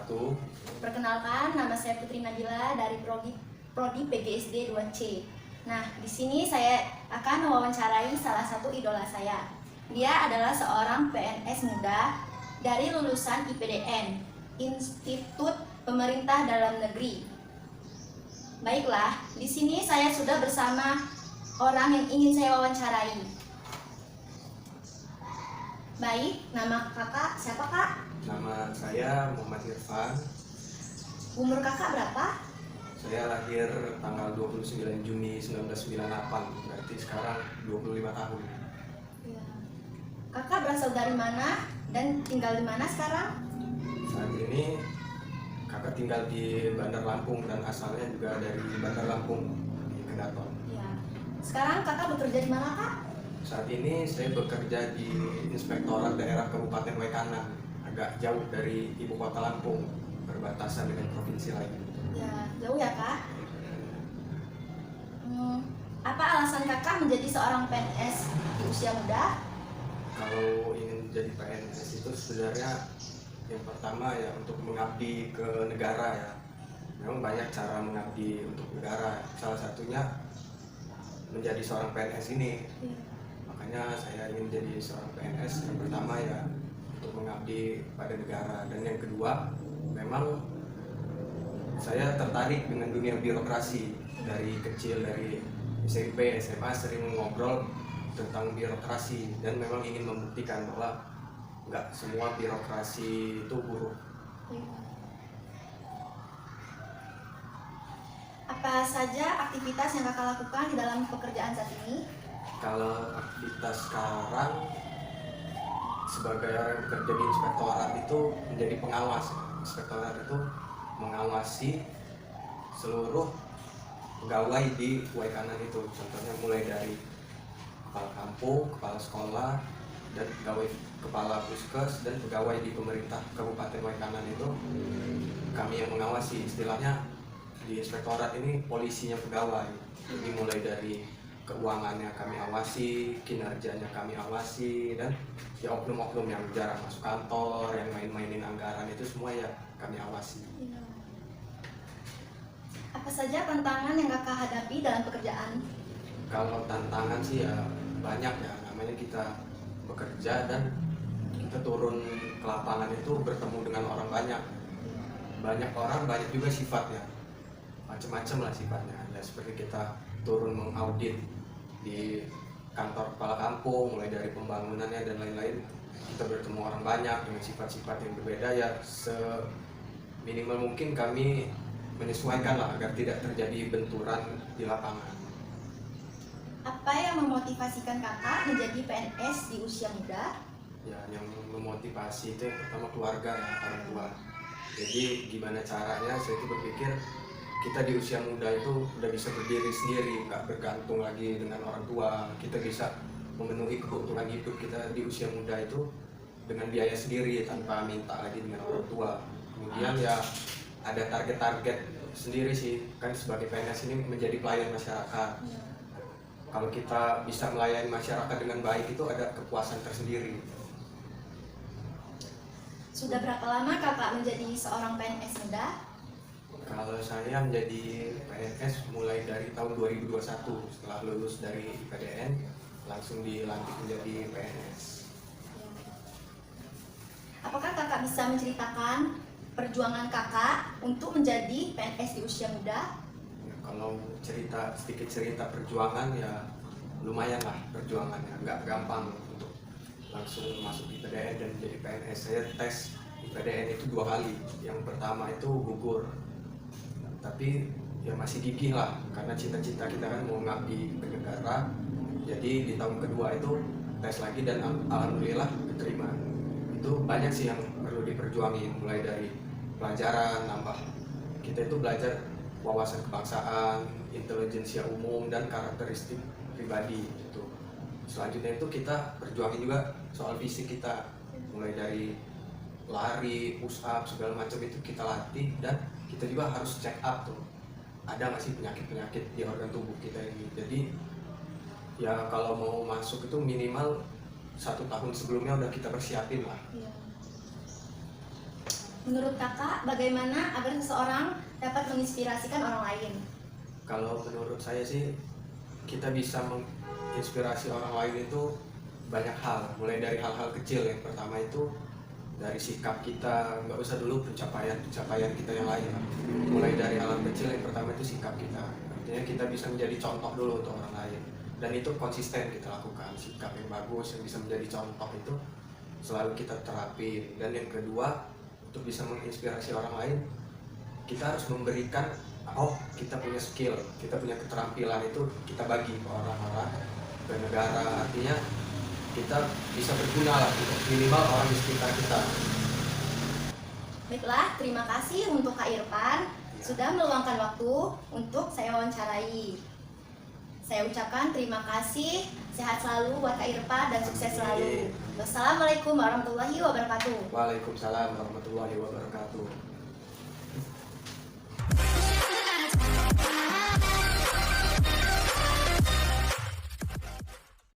1. Perkenalkan, nama saya Putri Nabila dari Prodi PGSD 2C. Nah, di sini saya akan mewawancarai salah satu idola saya. Dia adalah seorang PNS muda dari lulusan IPDN, Institut Pemerintah Dalam Negeri. Baiklah, di sini saya sudah bersama orang yang ingin saya wawancarai. Baik, nama kakak siapa kak? Nama saya Muhammad Irfan. Umur kakak berapa? Saya lahir tanggal 29 Juni 1998, berarti sekarang 25 tahun. Ya. Kakak berasal dari mana dan tinggal di mana sekarang? Saat ini kakak tinggal di Bandar Lampung dan asalnya juga dari Bandar Lampung di Kedaton. Ya. Sekarang kakak bekerja di mana kak? Saat ini saya bekerja di Inspektorat Daerah Kabupaten Waikanan, agak jauh dari ibu kota Lampung, berbatasan dengan provinsi lain. Ya, jauh ya kak. Apa alasan kakak menjadi seorang PNS di usia muda? Kalau ingin jadi PNS itu sebenarnya yang pertama ya untuk mengabdi ke negara ya. Memang banyak cara mengabdi untuk negara. Salah satunya menjadi seorang PNS ini. Ya. Makanya saya ingin jadi seorang PNS yang pertama ya untuk mengabdi pada negara, dan yang kedua memang saya tertarik dengan dunia birokrasi dari kecil, dari SMP, SMA sering ngobrol tentang birokrasi dan memang ingin membuktikan bahwa nggak semua birokrasi itu buruk. Apa saja aktivitas yang kakak lakukan di dalam pekerjaan saat ini? Kalau aktivitas sekarang sebagai orang yang bekerja di inspektorat itu menjadi pengawas. Inspektorat itu mengawasi seluruh pegawai di Waikanan itu. Contohnya mulai dari kepala kampung, kepala sekolah, dan pegawai kepala puskes dan pegawai di pemerintah Kabupaten Waikanan itu kami yang mengawasi. Istilahnya di inspektorat ini polisinya pegawai. Jadi mulai dari keuangannya kami awasi, kinerjanya kami awasi, dan ya oknum-oknum yang jarang masuk kantor, yang main-mainin anggaran itu semua ya kami awasi. Ya. Apa saja tantangan yang kakak hadapi dalam pekerjaan? Kalau tantangan sih ya banyak ya, namanya kita bekerja dan kita turun ke lapangan itu bertemu dengan orang banyak. Banyak orang, banyak juga sifatnya, macam-macam lah sifatnya. Ya seperti kita turun mengaudit di kantor kepala kampung, mulai dari pembangunannya dan lain-lain, kita bertemu orang banyak dengan sifat-sifat yang berbeda. Ya seminimal mungkin kami menyesuaikan lah agar tidak terjadi benturan di lapangan. Apa yang memotivasikan kakak menjadi PNS di usia muda? Ya, yang memotivasi itu yang pertama keluarga ya, orang tua. Jadi gimana caranya saya itu berpikir kita di usia muda itu udah bisa berdiri sendiri, nggak bergantung lagi dengan orang tua. Kita bisa memenuhi kebutuhan hidup kita di usia muda itu dengan biaya sendiri tanpa minta lagi dengan orang tua. Kemudian ya ada target-target sendiri sih, kan sebagai PNS ini menjadi pelayan masyarakat. Kalau kita bisa melayani masyarakat dengan baik itu ada kepuasan tersendiri. Sudah berapa lama kakak menjadi seorang PNS muda? Kalau saya menjadi PNS mulai dari tahun 2021, setelah lulus dari IPDN langsung dilantik menjadi PNS. Apakah kakak bisa menceritakan perjuangan kakak untuk menjadi PNS di usia muda? Ya, kalau sedikit cerita perjuangan ya lumayan lah perjuangannya, nggak gampang untuk langsung masuk IPDN dan menjadi PNS. Saya tes IPDN itu 2 kali. Yang pertama itu gugur, tapi ya masih gigih lah karena cita-cita kita kan mau ngabdi ke negara. Jadi di tahun kedua itu tes lagi dan alhamdulillah keterima. Itu banyak sih yang perlu diperjuangin, mulai dari pelajaran, nambah kita itu belajar wawasan kebangsaan, intelijensia umum, dan karakteristik pribadi itu. Selanjutnya itu kita perjuangin juga soal fisik kita, mulai dari lari, push up, segala macam itu kita latih, dan kita juga harus check up tuh ada nggak sih penyakit-penyakit di organ tubuh kita ini. Jadi ya kalau mau masuk itu minimal 1 tahun sebelumnya udah kita persiapin lah. Menurut kakak, bagaimana agar seseorang dapat menginspirasikan orang lain? Kalau menurut saya sih, kita bisa menginspirasi orang lain itu banyak hal, mulai dari hal-hal kecil. Yang pertama itu dari sikap kita, nggak usah dulu pencapaian kita yang lain lah. Mulai dari hal kecil, yang pertama itu sikap kita. Artinya kita bisa menjadi contoh dulu untuk orang lain, dan itu konsisten kita lakukan. Sikap yang bagus yang bisa menjadi contoh itu selalu kita terapin. Dan yang kedua, untuk bisa menginspirasi orang lain, kita harus memberikan, oh kita punya skill, kita punya keterampilan, itu kita bagi ke orang-orang, ke negara. Artinya kita bisa berguna lah untuk minimal orang di sekitar kita. Baiklah, terima kasih untuk Kak Irfan sudah meluangkan waktu untuk saya wawancarai. Saya ucapkan terima kasih, sehat selalu buat Kak Irfan dan sukses selalu. Wassalamualaikum warahmatullahi wabarakatuh. Waalaikumsalam warahmatullahi wabarakatuh.